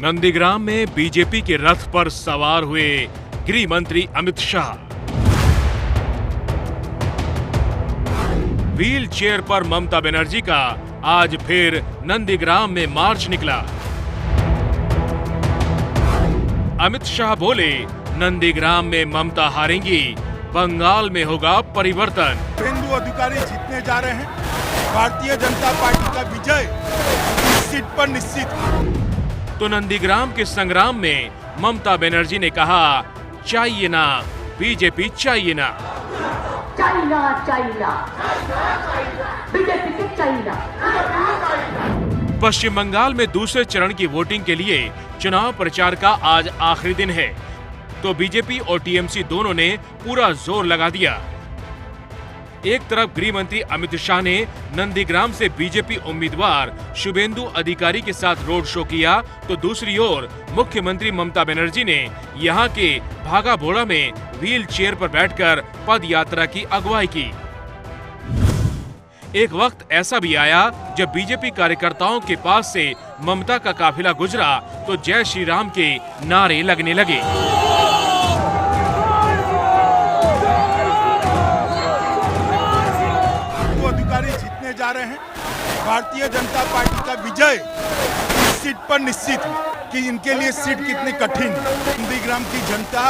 नंदीग्राम में बीजेपी के रथ पर सवार हुए गृह मंत्री अमित शाह। व्हील चेयर पर ममता बनर्जी का आज फिर नंदीग्राम में मार्च निकला। अमित शाह बोले, नंदीग्राम में ममता हारेंगी, बंगाल में होगा परिवर्तन। शुभेंदु अधिकारी जीतने जा रहे हैं। भारतीय जनता पार्टी का विजय इस सीट पर निश्चित। तो नंदीग्राम के संग्राम में ममता बनर्जी ने कहा, चाहिए ना बीजेपी, चाहिए ना चाइना चाइना बीजेपी के चाइना। पश्चिम बंगाल में दूसरे चरण की वोटिंग के लिए चुनाव प्रचार का आज आखिरी दिन है, तो बीजेपी और टीएमसी दोनों ने पूरा जोर लगा दिया। एक तरफ गृह मंत्री अमित शाह ने नंदीग्राम से बीजेपी उम्मीदवार शुभेंदु अधिकारी के साथ रोड शो किया, तो दूसरी ओर मुख्यमंत्री ममता बनर्जी ने यहां के भागा बोड़ा में व्हील चेयर पर बैठकर पद यात्रा की अगुवाई की। एक वक्त ऐसा भी आया जब बीजेपी कार्यकर्ताओं के पास से ममता का काफिला गुजरा तो जय श्री राम के नारे लगने लगे। जीतने जा रहे हैं। भारतीय जनता पार्टी का विजय इस सीट पर निश्चित है कि इनके लिए सीट कितनी कठिन है। नंदीग्राम की जनता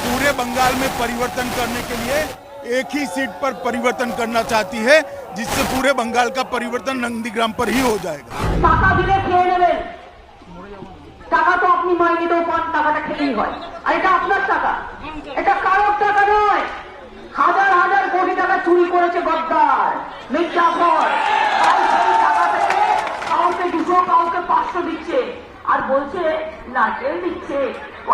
पूरे बंगाल में परिवर्तन करने के लिए एक ही सीट पर परिवर्तन करना चाहती है, जिससे पूरे बंगाल का परिवर्तन नंदीग्राम पर ही हो जाएगा। टाका दिले খেয়ে নেবেন, টাকা তো আপনি মাইনে তো পান, টাকাটা খেতেই হয়। আর এটা আপনার টাকা, এটা কারোর টাকা নয়। হাজার হাজার কোটি টাকা চুরি করেছে গদ্দার মির্জাফর। তাই সেই টাকা থেকে কাউকে 200 কাউকে 500 দিচ্ছে আর বলছে নারকেল দিচ্ছে,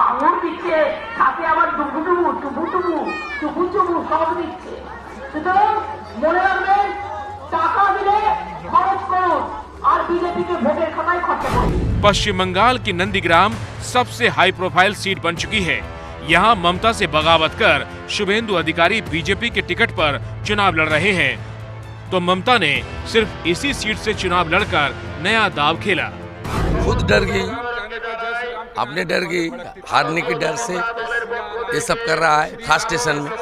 আঙুর দিচ্ছে, সাথে আবার ডুবুডুবু টুবুটুবু চুবুচুবু সব দিচ্ছে। সুতরাং মনে রাখবেন, টাকা দিলে খরচ করুন আর বিজেপিকে ভোটের খাতায় খরচা করুন। पश्चिम बंगाल की नंदीग्राम सबसे हाई प्रोफाइल सीट बन चुकी है। यहाँ ममता से बगावत कर शुभेंदु अधिकारी बीजेपी के टिकट पर चुनाव लड़ रहे हैं, तो ममता ने सिर्फ इसी सीट से चुनाव लड़कर नया दांव खेला। खुद डर गई, अपने डर गई, हारने के डर से ये सब कर रहा है। फर्स्ट स्टेशन में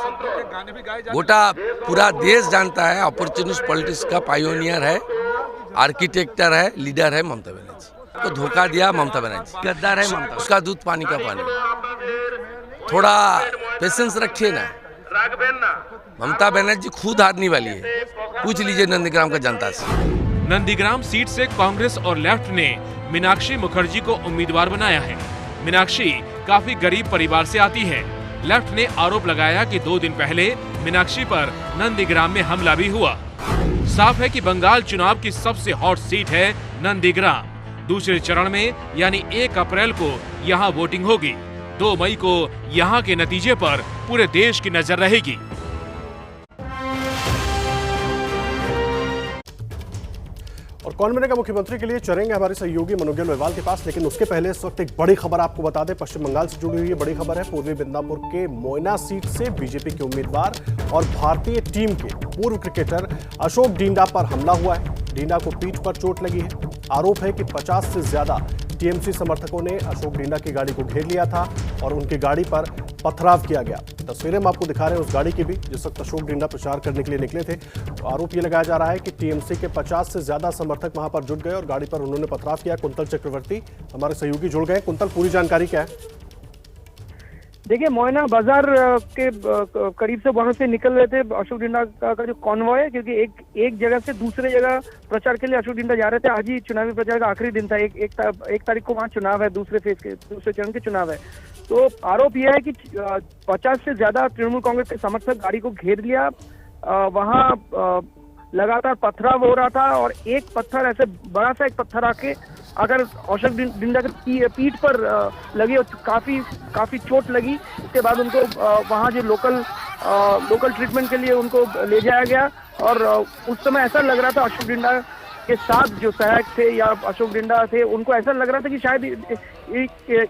गोटा पूरा देश जानता है, अपॉर्चुनिस्ट पॉलिटिक्स का पायोनियर है, आर्किटेक्टर है, लीडर है ममता बनर्जी। को धोखा दिया ममता बनर्जी, गद्दार है ममता, उसका दूध पानी का पानी। थोड़ा पेशेंस रखिए ना, ममता बनर्जी खुद हारने वाली है, पूछ लीजिए नंदीग्राम का जनता से। नंदीग्राम सीट से कांग्रेस और लेफ्ट ने मीनाक्षी मुखर्जी को उम्मीदवार बनाया है। मीनाक्षी काफी गरीब परिवार से आती है। लेफ्ट ने आरोप लगाया कि 2 दिन पहले मीनाक्षी पर नंदीग्राम में हमला भी हुआ। साफ है कि बंगाल चुनाव की सबसे हॉट सीट है नंदीग्राम। दूसरे चरण में यानी 1 अप्रैल को यहाँ वोटिंग होगी। 2 मई को यहाँ के नतीजे पर पूरे देश की नजर रहेगी। और कौन बनेगा मुख्यमंत्री के लिए चलेंगे हमारे सहयोगी मनोज लोहेवाल के पास, लेकिन उसके पहले इस वक्त एक बड़ी खबर आपको बता दें। पश्चिम बंगाल से जुड़ी हुई बड़ी खबर है। पूर्वी मिदनापुर के मोयना सीट से बीजेपी के उम्मीदवार और भारतीय टीम के पूर्व क्रिकेटर अशोक डिंडा पर हमला हुआ है। डिंडा को पीठ पर चोट लगी है। आरोप है कि 50 से ज्यादा टीएमसी समर्थकों ने अशोक डिंडा की गाड़ी को घेर लिया था और उनकी गाड़ी पर पथराव किया गया। तस्वीरें हम आपको दिखा रहे हैं उस गाड़ी की भी, जिस वक्त अशोक डिंडा प्रचार करने के लिए निकले थे। तो आरोप ये लगाया जा रहा है कि टीएमसी के 50 से ज्यादा समर्थक वहां पर जुट गए और गाड़ी पर उन्होंने पथराव किया। कुंतल चक्रवर्ती हमारे सहयोगी जुड़ गए। कुंतल, पूरी जानकारी क्या है? देखिए, मोयना बाजार के करीब से वहां से निकल रहे थे अशोक डिंडा का जो कॉन्वॉय है, क्योंकि एक जगह से दूसरे जगह प्रचार के लिए अशोक डिंडा जा रहे थे। आज ही चुनावी प्रचार का आखिरी दिन था। एक तारीख को वहां चुनाव है, दूसरे चरण के चुनाव है। तो आरोप यह है कि 50 से ज्यादा तृणमूल कांग्रेस के समर्थक गाड़ी को घेर लिया। वहां लगातार पथराव हो रहा था और एक पत्थर, ऐसे बड़ा सा एक पत्थर आके अगर अशोक डिंडा के पीठ पर लगी और काफी चोट लगी। इसके बाद उनको वहां जो लोकल ट्रीटमेंट के लिए उनको ले जाया गया और उस समय ऐसा लग रहा था अशोक डिंडा के साथ जो सहायक थे या अशोक डिंडा थे, उनको ऐसा लग रहा था कि शायद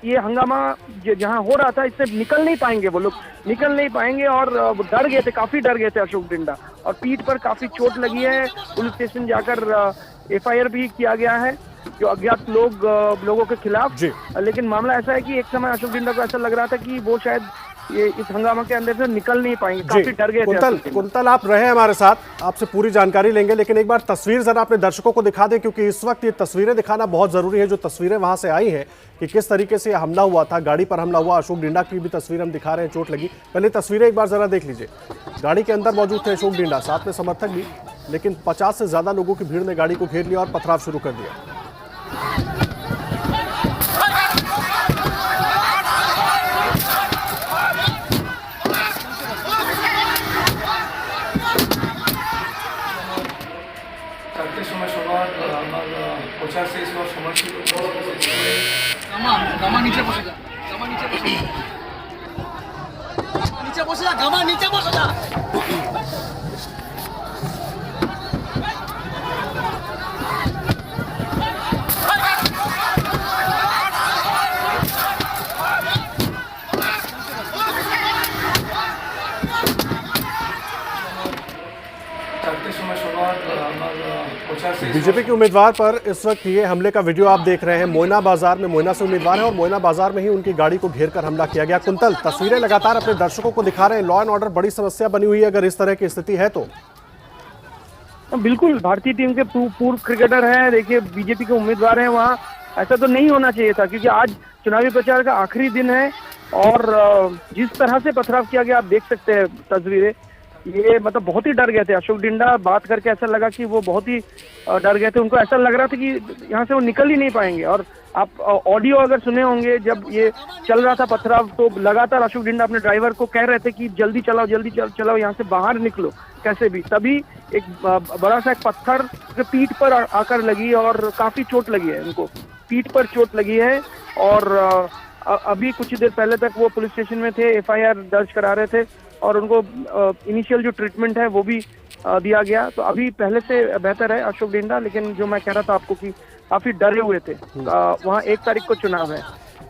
ये हंगामा जहां हो रहा था इससे निकल नहीं पाएंगे, वो लोग निकल नहीं पाएंगे और डर गए थे, काफी डर गए थे अशोक डिंडा। और पीठ पर काफी चोट लगी है। पुलिस स्टेशन जाकर FIR भी किया गया है। जो अज्ञात लोगों के खिलाफ। जी। लेकिन मामला ऐसा है कि एक समय अशोक डिंडा को ऐसा लग रहा था कि वो शायद ये इस हंगामा के अंदर से निकल नहीं पाएंगे, काफी डर गए थे अशोक डिंडा। कुंतल आप रहे हमारे साथ, आपसे पूरी जानकारी लेंगे, लेकिन एक बार तस्वीर जरा अपने दर्शकों को दिखा दें, क्योंकि इस वक्त ये तस्वीरें दिखाना बहुत जरूरी है। जो तस्वीरें वहां से आई हैं कि किस तरीके से हमला हुआ था, गाड़ी पर हमला हुआ, अशोक डिंडा की भी तस्वीर हम दिखा रहे हैं, चोट लगी। पहले तस्वीरें एक बार जरा देख लीजिए। गाड़ी के अंदर मौजूद थे अशोक डिंडा, साथ में समर्थक भी, लेकिन 50 से ज्यादा लोगों की भीड़ ने गाड़ी को घेर लिया और पथराव शुरू कर दिया। সময় সবার আমার প্রচার শেষ হওয়ার সময় ছিল। নিচে বসে যা, নিচে বসে যা, নিচে বসে যা, নিচে বসে যা। बीजेपी के उम्मीदवार पर इस वक्त ये हमले का वीडियो आप देख रहे हैं। मोइना बाजार में मोइना से उम्मीदवार है और मोइना बाजार में ही उनकी गाड़ी को घेर कर हमला किया गया। कुंतल, तस्वीरें लगातार अपने दर्शकों को दिखा रहे हैं। लॉ एंड ऑर्डर बड़ी समस्या बनी हुई है अगर इस तरह की स्थिति है तो। बिल्कुल, भारतीय टीम के पूर्व क्रिकेटर हैं, देखिए बीजेपी के उम्मीदवार हैं वहाँ। ऐसा तो नहीं होना चाहिए था, क्योंकि आज चुनावी प्रचार का आखिरी दिन है और जिस तरह से पथराव किया गया आप देख सकते हैं तस्वीरें। ये मतलब बहुत ही डर गए थे। अशोक डिंडा बात करके ऐसा लगा कि वो बहुत ही डर गए थे। उनको ऐसा लग रहा था कि यहाँ से वो निकल ही नहीं पाएंगे। और आप ऑडियो अगर सुने होंगे, जब ये चल रहा था पथराव, तो लगातार अशोक डिंडा अपने ड्राइवर को कह रहे थे कि जल्दी चलाओ, जल्दी चलाओ, यहाँ से बाहर निकलो कैसे भी। तभी एक बड़ा सा एक पत्थर पीठ पर आकर लगी और काफी चोट लगी है उनको, पीठ पर चोट लगी है। और अभी कुछ देर पहले तक वो पुलिस स्टेशन में थे, FIR दर्ज करा रहे थे और उनको इनिशियल जो ट्रीटमेंट है वो भी दिया गया। तो अभी पहले से बेहतर है अशोक डिंडा, लेकिन जो मैं कह रहा था आपको कि काफी डरे हुए थे। वहाँ 1 तारीख को चुनाव है।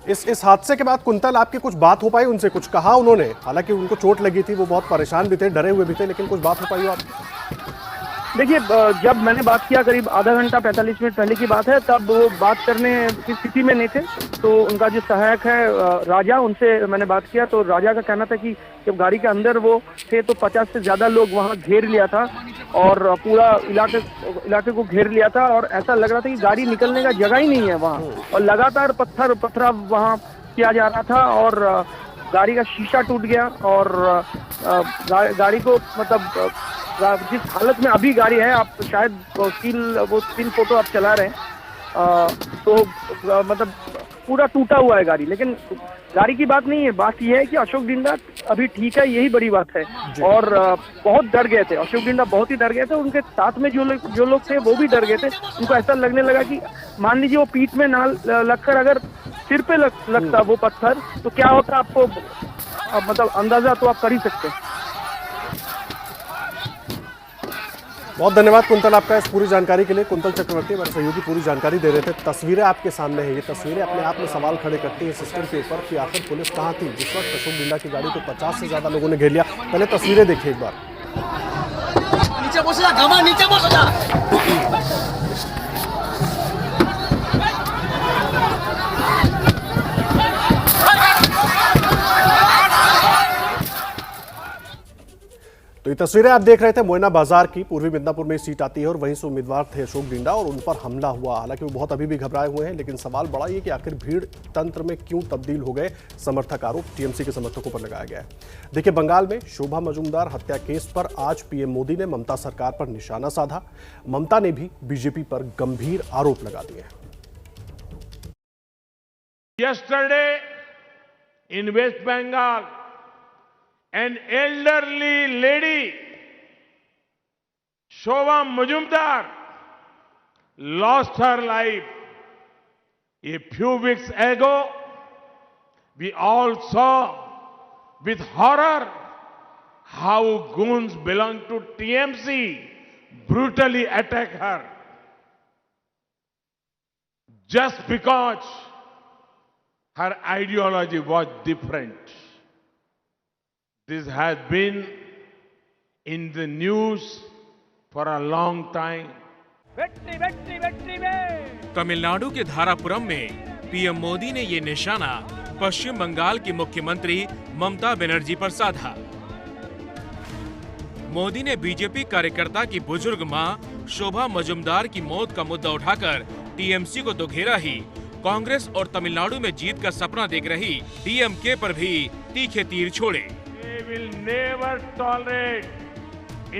इस हादसे के बाद कुंतल आपकी कुछ बात हो पाई उनसे, कुछ कहा उन्होंने? हालांकि उनको चोट लगी थी, वो बहुत परेशान भी थे, डरे हुए भी थे, लेकिन कुछ बात हो पाई हो आप? देखिए, जब मैंने बात किया करीब आधा घंटा 45 मिनट पहले की बात है, तब वो बात करने की स्थिति में नहीं थे। तो उनका जो सहायक है राजा, उनसे मैंने बात किया तो राजा का कहना था कि जब गाड़ी के अंदर वो थे तो 50 से ज्यादा लोग वहाँ घेर लिया था और पूरा इलाके को घेर लिया था और ऐसा लग रहा था कि गाड़ी निकलने का जगह ही नहीं है वहाँ। और लगातार पथराव वहाँ किया जा रहा था और गाड़ी का शीशा टूट गया और गाड़ी को मतलब जिस हालत में अभी गाड़ी है, आप शायद स्टिल फोटो आप चला रहे हैं, तो मतलब पूरा टूटा हुआ है गाड़ी। लेकिन गाड़ी की बात नहीं है, बात यह है कि अशोक डिंडा अभी ठीक है, यही बड़ी बात है। और बहुत डर गए थे अशोक डिंडा, बहुत ही डर गए थे। उनके साथ में जो लोग थे वो भी डर गए थे। उनको ऐसा लगने लगा कि मान लीजिए वो पीठ में ना लगकर अगर सिर पे लगता वो पत्थर तो क्या होता, आपको मतलब अंदाजा तो आप कर ही सकते हैं। बहुत धन्यवाद कुंतल आपका इस पूरी जानकारी के लिए। कुंतल चक्रवर्ती हमारे सहयोगी पूरी जानकारी दे रहे थे। तस्वीरें आपके सामने है, ये तस्वीरें अपने आप में सवाल खड़े करती है सिस्टम के ऊपर कि आखिर पुलिस कहाँ थी जिस वक्त अशोक डिंडा की गाड़ी को 50 से ज्यादा लोगों ने घेर लिया। पहले तस्वीरें देखिए एक बार। नीचे बस जा, नीचे बस जा। तो ये तस्वीरें आप देख रहे थे मोइना बाजार की। पूर्वी मिदनापुर में सीट आती है और वहीं से उम्मीदवार थे अशोक डिंडा और उन पर हमला हुआ। हालांकि वो बहुत अभी भी घबराए हुए हैं, लेकिन सवाल बड़ा ये कि आखिर भीड़ तंत्र में क्यों तब्दील हो गए। समर्थक आरोप टीएमसी के समर्थकों पर लगाया गया है। देखिए, बंगाल में शोभा मजुमदार हत्या केस पर आज पीएम मोदी ने ममता सरकार पर निशाना साधा। ममता ने भी बीजेपी पर गंभीर आरोप लगा दिए। Yesterday in West Bengal, an elderly lady, Shobha Majumdar, lost her life. A few weeks ago, we all saw with horror how goons belong to TMC brutally attack her. Just because her ideology was different. This has been in the news for a long time. व्यक्ति व्यक्ति व्यक्ति में तमिलनाडु के धारापुरम में PM Modi ने ये निशाना पश्चिम बंगाल की मुख्यमंत्री ममता बनर्जी पर साधा। मोदी ने बीजेपी कार्यकर्ता की बुजुर्ग मां शोभा मजुमदार की मौत का मुद्दा उठाकर टीएमसी को तो घेरा ही, कांग्रेस और तमिलनाडु में जीत का सपना देख रही डीएमके पर भी तीखे तीर छोड़े। They will never tolerate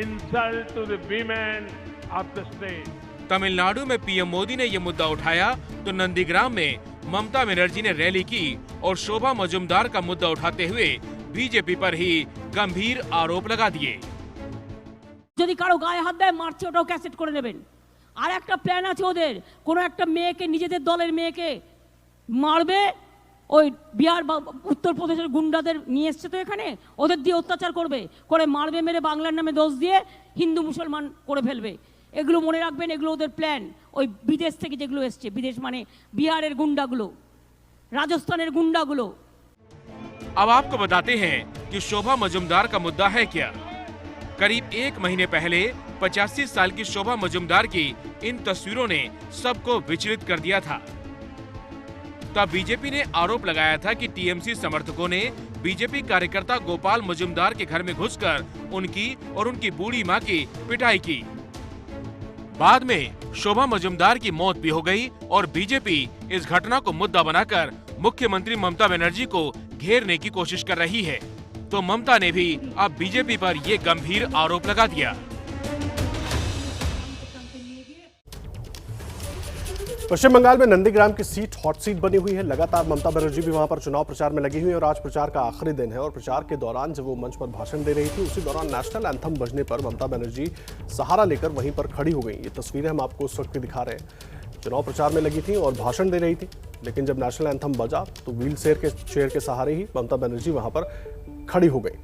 insult to the women of the state. Tamil Nadu में पीएम मोदी ने ये मुद्दा उठाया तो नंदीग्राम में ममता बनर्जी ने रैली की और शोभा मजुमदार का मुद्दा उठाते हुए बीजेपी पर ही गंभीर आरोप लगा दिए। যদি কারো গায়ে হাত দেয় মারছে ওটাও ক্যাসেট করে নেবেন। আর একটা প্ল্যান আছে ওদের, কোনো একটা মেয়েকে নিজেদের দলের মেয়েকে মারবে, ওই বিহার বা উত্তরপ্রদেশের গুন্ডাদের নিয়ে এসছে তো এখানে, ওদের দিয়ে অত্যাচার করবে, করে মারবে, মেরে বাংলার নামে দোষ দিয়ে হিন্দু মুসলমান করে ফেলবে। এগুলো মনে রাখবেন, এগুলো ওদের প্ল্যান। ওই বিদেশ থেকে যেগুলো এসছে, বিদেশ মানে বিহারের গুন্ডাগুলো, রাজস্থানের গুন্ডাগুলো। अब आपको बताते हैं कि शोभा मजुमदार का मुद्दा है क्या। करीब एक महीने पहले 85 साल की शोभा मजुमदार की इन तस्वीरों ने सबको विचलित कर दिया था। तब बीजेपी ने आरोप लगाया था कि टीएमसी समर्थकों ने बीजेपी कार्यकर्ता गोपाल मजुमदार के घर में घुसकर उनकी और उनकी बूढ़ी मां की पिटाई की। बाद में शोभा मजुमदार की मौत भी हो गई और बीजेपी इस घटना को मुद्दा बनाकर मुख्यमंत्री ममता बनर्जी को घेरने की कोशिश कर रही है। तो ममता ने भी अब बीजेपी पर ये गंभीर आरोप लगा दिया। पश्चिम बंगाल में नंदीग्राम की सीट हॉट सीट बनी हुई है। लगातार ममता बनर्जी भी वहां पर चुनाव प्रचार में लगी हुई है और आज प्रचार का आखिरी दिन है। और प्रचार के दौरान जब वो मंच पर भाषण दे रही थी, उसी दौरान नेशनल एंथम बजने पर ममता बनर्जी सहारा लेकर वहीं पर खड़ी हो गई। ये तस्वीरें हम आपको उस वक्त की दिखा रहे हैं। चुनाव प्रचार में लगी थी और भाषण दे रही थी, लेकिन जब नेशनल एंथम बजा तो व्हील चेयर के सहारे ही ममता बनर्जी वहां पर खड़ी हो गई।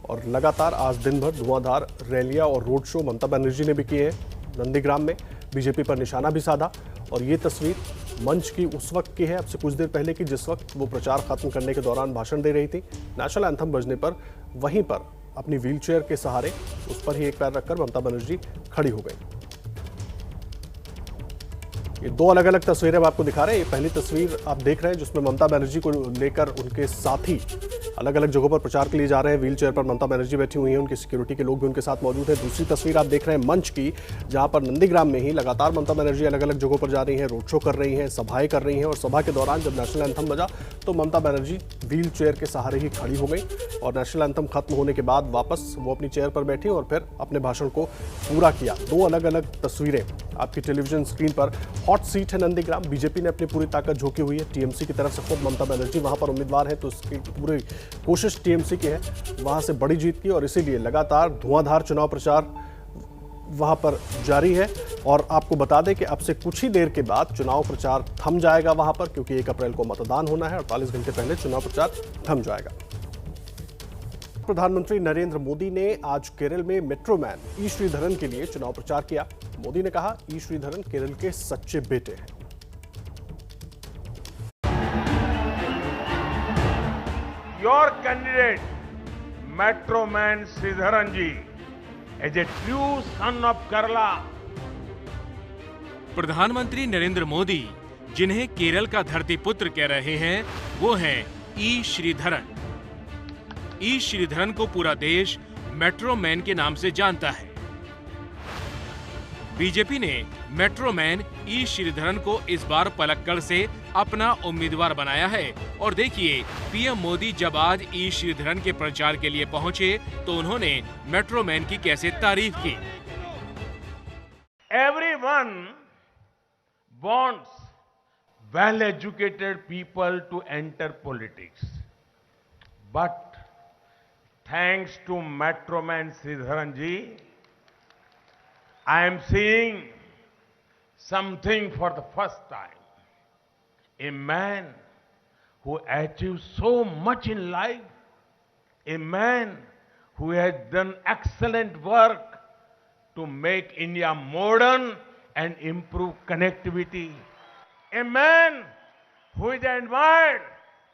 और लगातार आज दिन भर धुआंधार रैलियां और रोड शो ममता बनर्जी ने भी किए हैं। नंदीग्राम में बीजेपी पर निशाना भी साधा। और ये तस्वीर मंच की उस वक्त की है, अब से कुछ देर पहले की, जिस वक्त वो प्रचार खत्म करने के दौरान भाषण दे रही थी। नेशनल एंथम बजने पर वहीं पर अपनी व्हीलचेयर के सहारे उस पर ही एक पैर रखकर ममता बनर्जी खड़ी हो गई। ये दो अलग अलग तस्वीरें हम आपको दिखा रहे हैं। ये पहली तस्वीर आप देख रहे हैं जिसमें ममता बनर्जी को लेकर उनके साथी अलग अलग जगहों पर प्रचार के लिए जा रहे हैं। व्हील चेयर पर ममता बनर्जी बैठी हुई हैं, उनकी सिक्योरिटी के लोग भी उनके साथ मौजूद हैं। दूसरी तस्वीर आप देख रहे हैं मंच की, जहां पर नंदीग्राम में ही लगातार ममता बनर्जी अलग अलग जगहों पर जा रही हैं, रोड शो कर रही हैं, सभाएं कर रही हैं। और सभा के दौरान जब नेशनल एंथम बजा तो ममता बनर्जी व्हील चेयर के सहारे ही खड़ी हो गई। और नेशनल एंथम खत्म होने के बाद वापस वो अपनी चेयर पर बैठी और फिर अपने भाषण को पूरा किया। दो अलग अलग तस्वीरें आपकी टेलीविजन स्क्रीन पर। हॉट सीट है नंदीग्राम, बीजेपी ने अपनी पूरी ताकत झोंकी हुई है। टीएमसी की तरफ से खुद ममता बनर्जी वहां पर उम्मीदवार है, तो उसकी पूरी कोशिश टीएमसी की है वहां से बड़ी जीत की। और इसीलिए लगातार धुआंधार चुनाव प्रचार वहां पर जारी है। और आपको बता दें कि अब से कुछ ही देर के बाद चुनाव प्रचार थम जाएगा वहां पर, क्योंकि 1 अप्रैल को मतदान होना है। 48 घंटे पहले चुनाव प्रचार थम जाएगा। प्रधानमंत्री नरेंद्र मोदी ने आज केरल में मेट्रोमैन ई श्रीधरन के लिए चुनाव प्रचार किया। मोदी ने कहा, ई श्रीधरन केरल के सच्चे बेटे हैं। Your candidate, Metroman Sridharan ji, is a true son of Kerala. प्रधानमंत्री नरेंद्र मोदी जिन्हें केरल का धरती पुत्र कह रहे हैं, वो हैं ई श्रीधरन। ई श्रीधरन को पूरा देश मेट्रोमैन के नाम से जानता है। बीजेपी ने मेट्रोमैन ई श्रीधरन को इस बार पलक्कड़ से अपना उम्मीदवार बनाया है। और देखिए, पीएम मोदी जब आज ई श्रीधरन के प्रचार के लिए पहुंचे तो उन्होंने मेट्रोमैन की कैसे तारीफ की। Everyone wants well-educated people to enter politics. But thanks to Metroman Sridharan ji, I am seeing something for the first time. A man who achieved so much in life, a man who has done excellent work to make India modern and improve connectivity, a man who is admired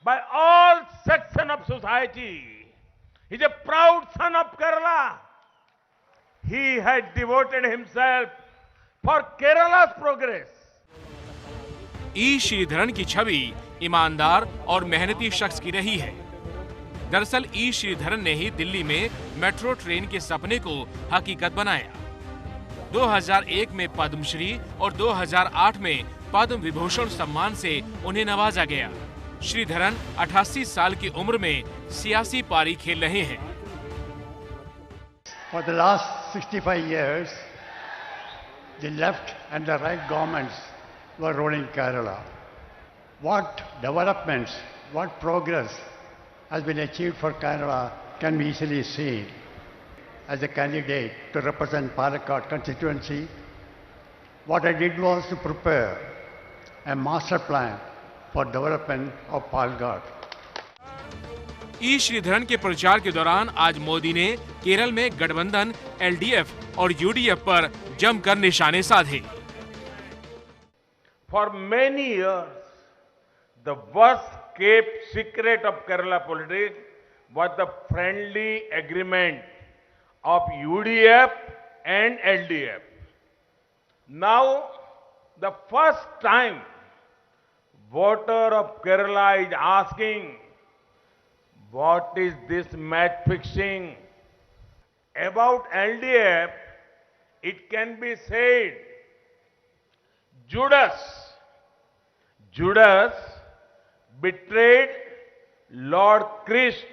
by all sections of society. He is a proud son of Kerala. He had devoted himself for Kerala's progress. ई श्रीधरन की छवि ईमानदार और मेहनती शख्स की रही है। दरअसल ई श्रीधरन ने ही दिल्ली में मेट्रो ट्रेन के सपने को हकीकत बनाया। 2001 में पद्मश्री और 2008 में पद्म विभूषण सम्मान से उन्हें नवाजा गया। श्रीधरन 88 साल की उम्र में सियासी पारी खेल रहे हैं। For the last 65 years, the left and the right governments were ruling Kerala. What developments, what progress has been achieved for Kerala can be easily seen. As a candidate to represent Palakkad constituency, what I did was to prepare a master plan for development of Palakkad. ई श्रीधरन के प्रचार के दौरान आज मोदी ने केरल में गठबंधन LDF और UDF पर जमकर निशाने साधे। For many years, the worst kept secret of Kerala politics was the friendly agreement of UDF and LDF. Now, the first time, voter of Kerala is asking, what is this match fixing? About LDF, it can be said, Judas betrayed Lord Christ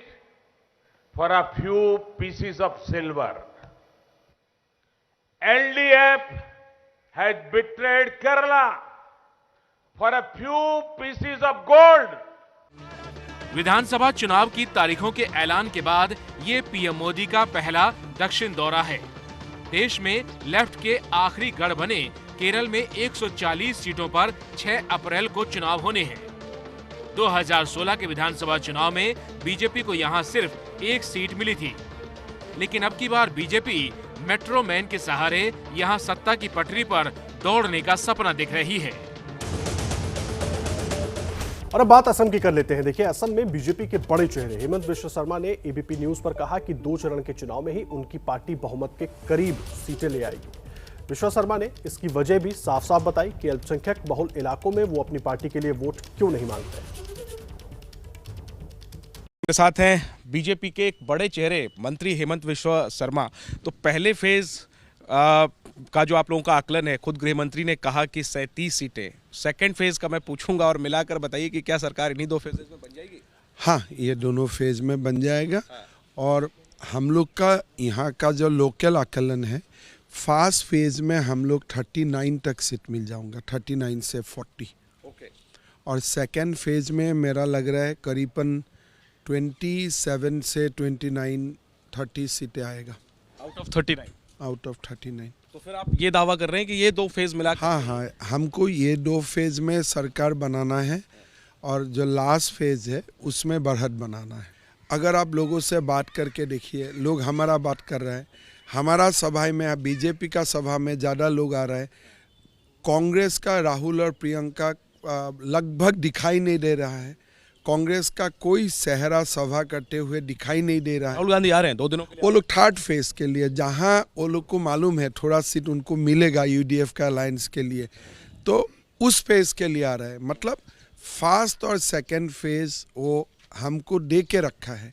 for a few pieces of silver. LDF has betrayed Kerala for a few pieces of gold. विधानसभा चुनाव की तारीखों के ऐलान के बाद ये PM Modi का पहला दक्षिण दौरा है। देश में लेफ्ट के आखिरी गढ़ बने केरल में 140 सीटों पर 6 अप्रैल को चुनाव होने हैं। 2016 के विधानसभा चुनाव में बीजेपी को यहां सिर्फ 1 सीट मिली थी, लेकिन अब की बार बीजेपी मेट्रो मैन के सहारे यहां सत्ता की पटरी पर दौड़ने का सपना देख रही है। और अब बात असम की कर लेते हैं। देखिए, असम में बीजेपी के बड़े चेहरे हेमंत बिश्व शर्मा ने एबीपी न्यूज पर कहा कि 2 चरण के चुनाव में ही उनकी पार्टी बहुमत के करीब सीटें ले आएगी। विश्व शर्मा ने इसकी वजह भी साफ साफ बताई कि अल्पसंख्यक बहुल इलाकों में वो अपनी पार्टी के लिए वोट क्यों नहीं मांगते। के साथ हैं बीजेपी के एक बड़े चेहरे मंत्री हेमंत बिश्व शर्मा। तो पहले फेज का जो आप लोगों का आकलन है, खुद गृह मंत्री ने कहा कि 37 सीटें। सेकंड फेज का मैं पूछूंगा और मिलाकर बताइए कि क्या सरकार इन्हीं 2 फेजेस में बन जाएगी? हाँ, ये दोनों फेज में बन जाएगा। और हम लोग का यहाँ का जो लोकल आकलन है, फर्स्ट फेज में हम लोग 39 तक सीट मिल जाऊंगा, 39 से 40। ओके। और सेकंड फेज में मेरा लग रहा है करीबन 27 से 29-30 सीटें आएगा। Out of 39? Out of 39। तो फिर आप ये दावा कर रहे हैं कि ये 2 फेज मिला? हाँ, हमको ये 2 फेज में सरकार बनाना है और जो लास्ट फेज है उसमें बढ़त बनाना है। अगर आप लोगों से बात करके देखिए, लोग हमारा बात कर रहे हैं, हमारा सभा में, बीजेपी का सभा में ज़्यादा लोग आ रहे हैं। कांग्रेस का राहुल और प्रियंका लगभग दिखाई नहीं दे रहा है। कांग्रेस का कोई सहरा सभा करते हुए दिखाई नहीं दे रहा है। राहुल गांधी आ रहे हैं 2 दिनों के लिए। वो लोग थर्ड फेज के लिए, जहां वो लोग को मालूम है थोड़ा सीट उनको मिलेगा यूडीएफ का अलायंस के लिए, तो उस फेज के लिए आ रहे हैं। मतलब फर्स्ट और सेकंड फेज वो हमको दे के रखा है।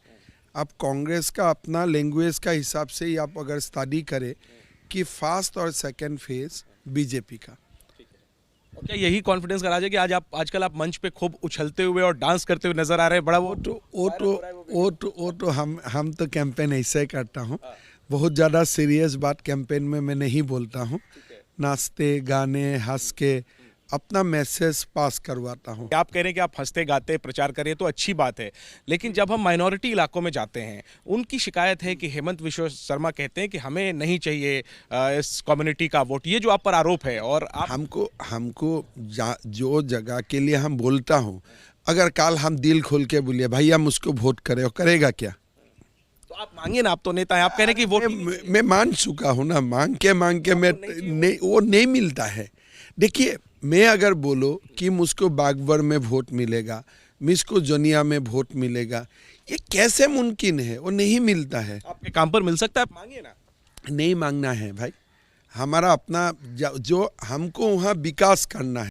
अब कांग्रेस का अपना लैंग्वेज का हिसाब से ही आप अगर स्टडी करें कि फर्स्ट और सेकंड फेज बीजेपी का। क्या यही कॉन्फिडेंस का राज है कि आजकल आप मंच पे खूब उछलते हुए और डांस करते हुए नजर आ रहे हैं? बड़ा वो तो हम तो कैंपेन ऐसे करता हूँ। बहुत ज़्यादा सीरियस बात कैंपेन में मैं नहीं बोलता हूँ। नाचते गाने हंस के अपना मैसेज पास करवाता हूँ। आप कह रहे हैं कि आप हंसते गाते प्रचार करें तो अच्छी बात है, लेकिन जब हम माइनॉरिटी इलाकों में जाते हैं, उनकी शिकायत है कि हेमंत बिश्व शर्मा कहते हैं कि हमें नहीं चाहिए इस कम्युनिटी का वोट। ये जो आप पर आरोप है, और आप हमको जो जगह के लिए हम बोलता हूँ, अगर कल हम दिल खोल के बोलिए भैया मुझको वोट करे, और करेगा क्या? तो आप मांगिए ना, आप तो नेता हैं, आप कह रहे हैं कि वोट मैं मांग चुका हूँ ना। मांग के मैं वो नहीं मिलता है। देखिए, मैं अगर बोलो कि मुझको बागवर में वोट मिलेगा, मुझको जोनिया में वोट मिलेगा, ये कैसे मुमकिन है? वो नहीं मिलता है। आपके काम पर मिल सकता है, आप मांगिए ना। नहीं मांगना है भाई, हमारा अपना जो हमको वहाँ विकास करना है।